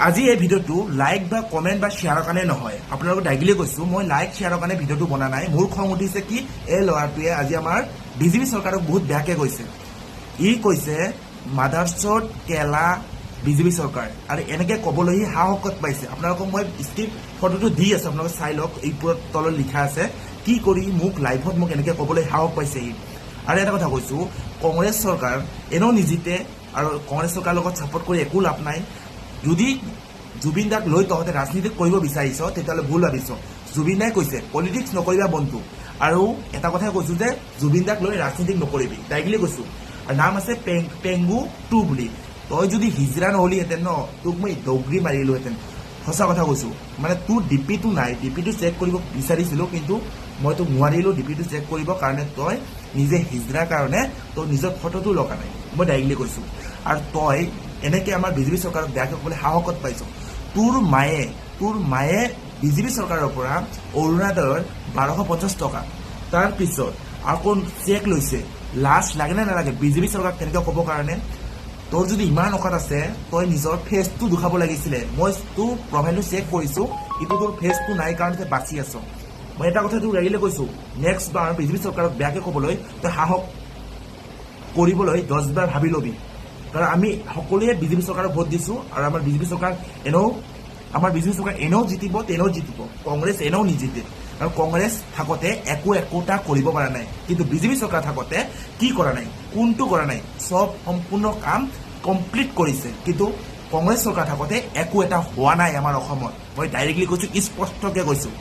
আজি এই ভিডিঅ'টো লাইক বা কমেণ্ট বা শ্বেয়াৰৰ কাৰণে নহয়। আপোনালোকক ডাইৰেক্টলি কৈছোঁ, মই লাইক শ্বেয়াৰৰ কাৰণে ভিডিঅ'টো বনা নাই। মোৰ খং উঠিছে কি এই ল'ৰাটোৱে আজি আমাৰ বিজেপি চৰকাৰক বহুত বেয়াকৈ কৈছে। ই কৈছে মাদাৰচত কেলা বিজেপি চৰকাৰ, আৰু এনেকৈ ক'বলৈ সি সাহসত পাইছে। আপোনালোকক মই স্ক্ৰীপ ফটোটো দি আছোঁ, আপোনালোকে চাই লওক। এই তলত লিখা আছে কি কৰি মোক লাইভত মোক এনেকৈ ক'বলৈ সাহস পাইছে সি। আৰু এটা কথা কৈছোঁ, কংগ্ৰেছ চৰকাৰ এনেও নিজিতে, আৰু কংগ্ৰেছ চৰকাৰৰ লগত ছাপৰ্ট কৰি একো লাভ নাই। যদি জুবিন দাক লৈ তহঁতে ৰাজনীতি কৰিব বিচাৰিছ তেতিয়াহ'লে ভুল ভাবিছ। জুবিন দাই কৈছে পলিটিক্স নকৰিবা বন্ধু, আৰু এটা কথাই কৈছোঁ যে জুবিন দাক লৈ ৰাজনীতি নকৰিবি, ডাইৰেক্টলি কৈছোঁ। আৰু নাম আছে পেংগু 2 বুলি। তই যদি হিজৰা নহ'লিহেঁতেন ন, তোক মই দৌগৰি মাৰিলোহেঁতেন। সঁচা কথা কৈছোঁ, মানে তোৰ ডিপিটো নাই। ডিপিটো চেক কৰিব বিচাৰিছিলোঁ, কিন্তু মই তোক নোৱাৰিলোঁ ডিপিটো চেক কৰিব কাৰণে। তই নিজে হিজৰাৰ কাৰণে তই নিজৰ ফটোটো লগা নাই, মই ডাইৰেক্টলি কৈছোঁ। আৰু তই এনেকৈ আমাৰ বিজেপি চৰকাৰক বেয়াকৈ ক'বলৈ সাহসত পাইছ। তোৰ মায়ে বিজেপি চৰকাৰৰ পৰা অৰুণোদয়ৰ 1250 টকা, তাৰপিছত আকৌ চেক লৈছে। লাজ লাগে নে নালাগে বিজেপি চৰকাৰক তেনেকৈ ক'বৰ কাৰণে? তোৰ যদি ইমান অকাত আছে, তই নিজৰ ফেচটো দুখাব লাগিছিলে। মই তোৰ প্ৰফাইলটো চেক কৰিছোঁ, কিন্তু তোৰ ফেচটো নাই কাৰণে তই বাচি আছ। মই এটা কথা তোৰ এৰিলে কৈছোঁ, নেক্সট বাৰ বিজেপি চৰকাৰক বেয়াকৈ ক'বলৈ তই সাহস কৰিবলৈ 10 বাৰ ভাবি ল'বি। কাৰণ আমি সকলোৱে বিজেপি চৰকাৰক ভোট দিছোঁ, আৰু আমাৰ বিজেপি চৰকাৰ এনেও জিতিব, তেনেও জিতিব। কংগ্ৰেছ এনেও নিজিতে, আৰু কংগ্ৰেছ থাকোঁতে একোটা কৰিব পৰা নাই। কিন্তু বিজেপি চৰকাৰ থাকোঁতে কি কৰা নাই, কোনটো কৰা নাই, চব সম্পূৰ্ণ কাম কমপ্লিট কৰিছে। কিন্তু কংগ্ৰেছ চৰকাৰ থাকোঁতে একো এটা হোৱা নাই আমাৰ অসমত। মই ডাইৰেক্টলি কৈছোঁ, স্পষ্টকৈ কৈছোঁ।